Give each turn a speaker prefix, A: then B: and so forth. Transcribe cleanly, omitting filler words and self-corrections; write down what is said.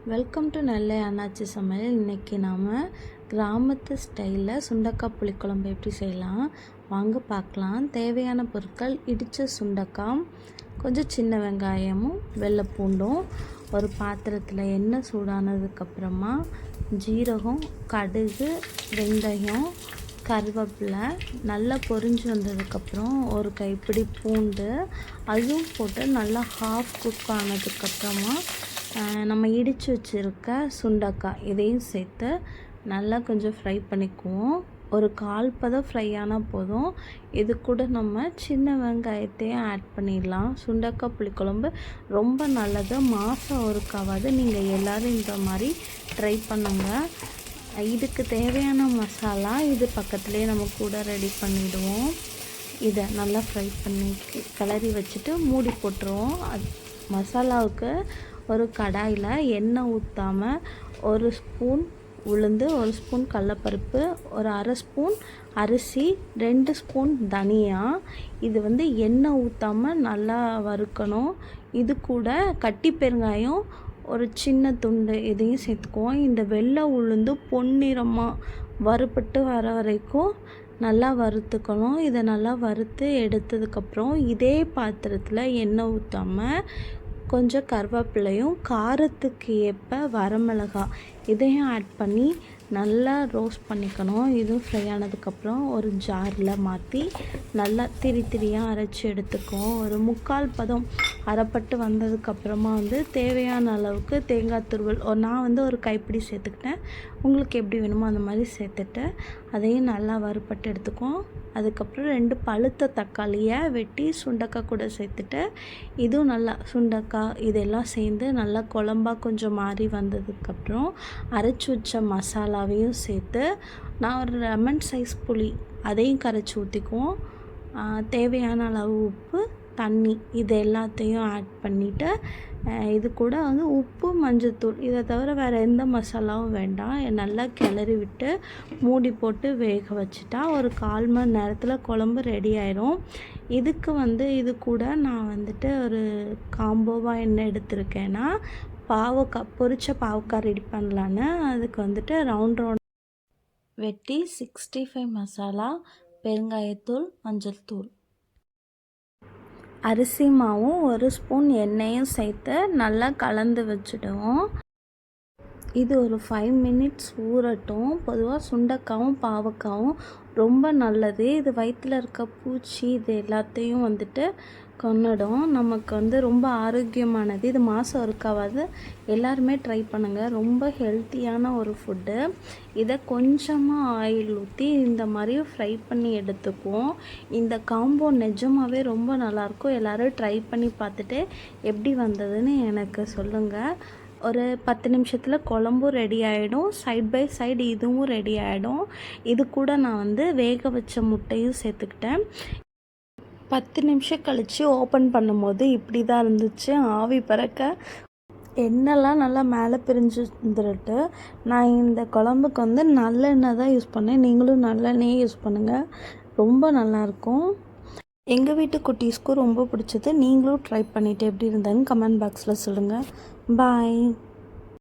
A: Welcome to நெல்லை அண்ணாச்சி சமையல். இன்றைக்கி நாம் கிராமத்து ஸ்டைலில் சுண்டக்காய் புளிக்குழம்பு எப்படி செய்யலாம் வாங்க பார்க்கலாம். தேவையான பொருட்கள்: இடித்த சுண்டக்காய், கொஞ்சம் சின்ன வெங்காயமும் வெள்ளை பூண்டும். ஒரு பாத்திரத்தில் எண்ணெய் சூடானதுக்கப்புறமா ஜீரகம், கடுகு, வெந்தயம், கருவேப்பிலை நல்லா பொரிஞ்சு வந்ததுக்கப்புறம் ஒரு கைப்பிடி பூண்டு அதுவும் போட்டு நல்லா ஹாஃப் குக் ஆனதுக்கப்புறமா நம்ம இடித்து வச்சுருக்க சுண்டக்காய் இதையும் சேர்த்து நல்லா கொஞ்சம் ஃப்ரை பண்ணிக்குவோம். ஒரு 1/4 பதம் ஃப்ரை ஆனால் போதும். இது கூட நம்ம சின்ன வெங்காயத்தையும் ஆட் பண்ணிடலாம். சுண்டக்காய் புளிக்குழம்பு ரொம்ப நல்லது, மாதம் ஒருக்காவது. நீங்கள் எல்லோரும் இந்த மாதிரி ட்ரை பண்ணுங்கள். இதுக்கு தேவையான மசாலா இது பக்கத்துலேயே நம்ம கூட ரெடி பண்ணிவிடுவோம். இதை நல்லா ஃப்ரை பண்ணி கிளறி வச்சுட்டு மூடி போட்டுருவோம். மசாலாவுக்கு ஒரு கடாயில் எண்ணெய் ஊற்றாமல் 1 ஸ்பூன் உளுந்து, 1 ஸ்பூன் கடலப்பருப்பு, ஒரு 1/2 ஸ்பூன் அரிசி, 2 ஸ்பூன் தனியா. இது எண்ணெய் ஊற்றாமல் நல்லா வறுக்கணும். இது கூட கட்டி பெருங்காயம் ஒரு சின்ன துண்டு இதையும் சேர்த்துக்குவோம். இந்த வெள்ளை உளுந்து பொன்னிறமாக வறுபட்டு வர வரைக்கும் நல்லா வறுத்துக்கணும். இதை நல்லா வறுத்து எடுத்ததுக்கப்புறம் இதே பாத்திரத்தில் எண்ணெய் ஊற்றாமல் கொஞ்சம் கருவேப்பிலையும் காரத்துக்கு ஏற்ப வரமிளகாய் இதையும் ஆட் பண்ணி நல்லா ரோஸ்ட் பண்ணிக்கணும். இதுவும் ஃப்ரை ஆனதுக்கப்புறம் ஒரு ஜாரில் மாற்றி நல்லா திரியாக அரைச்சி எடுத்துக்குவோம். ஒரு 3/4 பதம் அரைப்பட்டு வந்ததுக்கப்புறமா தேவையான அளவுக்கு தேங்காய் துருவல் நான் ஒரு கைப்பிடி சேர்த்துக்கிட்டேன். உங்களுக்கு எப்படி வேணுமோ அந்த மாதிரி சேர்த்துட்டு அதையும் நல்லா வறுப்பட்டு எடுத்துக்குவோம். அதுக்கப்புறம் 2 பழுத்த தக்காளியை வெட்டி சுண்டக்காய் கூட சேர்த்துட்டு இதுவும் நல்லா சுண்டக்காய் இதெல்லாம் சேர்ந்து நல்லா குழம்பாக கொஞ்சம் மாறி வந்ததுக்கப்புறம் அரைச்சி வச்ச மசாலாவையும் சேர்த்து நான் ஒரு லெமன் சைஸ் புளி அதையும் கரைச்சி ஊற்றிக்குவோம். தேவையான அளவு உப்பு, தண்ணி இது எல்லாத்தையும் ஆட் பண்ணிவிட்டு இது கூட உப்பு, மஞ்சள்தூள் இதை தவிர வேறு எந்த மசாலாவும் வேண்டாம். நல்லா கிளறி விட்டு மூடி போட்டு வேக வச்சுட்டா ஒரு 1/4 மணி நேரத்தில் குழம்பு ரெடி ஆயிரும். இதுக்கு இது கூட நான் ஒரு காம்போவாக என்ன எடுத்திருக்கேன்னா பாவக்காய், பொரிச்ச பாவக்காய் ரெடி பண்ணலான்னு அதுக்கு ரவுண்ட் வெட்டி 65 மசாலா, பெருங்காயத்தூள், மஞ்சள் தூள், அரிசி மாவும் 1 ஸ்பூன் எண்ணெயும் சேர்த்து நல்லா கலந்து வச்சுடுவோம். இது ஒரு 5 மினிட்ஸ் ஊறட்டும். பொதுவாக சுண்டக்காவும் பாவக்காவும் ரொம்ப நல்லது. இது வயிற்றில் இருக்க பூச்சி இது எல்லாத்தையும் கொன்னிடும். நமக்கு ரொம்ப ஆரோக்கியமானது. இது மாதம் ஒருக்காவது எல்லாருமே ட்ரை பண்ணுங்கள். ரொம்ப ஹெல்த்தியான ஒரு ஃபுட்டு. இதை கொஞ்சமாக ஆயில் ஊற்றி இந்த மாதிரி ஃப்ரை பண்ணி எடுத்துக்குவோம். இந்த காம்போ நிஜமாகவே ரொம்ப நல்லாயிருக்கும். எல்லோரும் ட்ரை பண்ணி பார்த்துட்டு எப்படி வந்ததுன்னு எனக்கு சொல்லுங்கள். ஒரு 10 நிமிஷத்தில் குழம்பும் ரெடி ஆகிடும். சைட் பை சைடு இதுவும் ரெடி ஆகிடும். இது கூட நான் வேக வச்ச முட்டையும் சேர்த்துக்கிட்டேன். 10 நிமிஷம் கழித்து ஓப்பன் பண்ணும்போது இப்படி தான் இருந்துச்சு. ஆவி பறக்க எண்ணெய்லாம் நல்லா மேலே பிரிஞ்சு வந்துட்டு நான் இந்த குழம்புக்கு நல்லெண்ணெய் தான் யூஸ் பண்ணேன். நீங்களும் நல்லெண்ணெயே யூஸ் பண்ணுங்கள், ரொம்ப நல்லாயிருக்கும். எங்கள் வீட்டு குட்டீஸ்க்கும் ரொம்ப பிடிச்சது. நீங்களும் ட்ரை பண்ணிவிட்டு எப்படி இருந்தாலும் கமெண்ட் பாக்ஸில் சொல்லுங்கள். பாய்.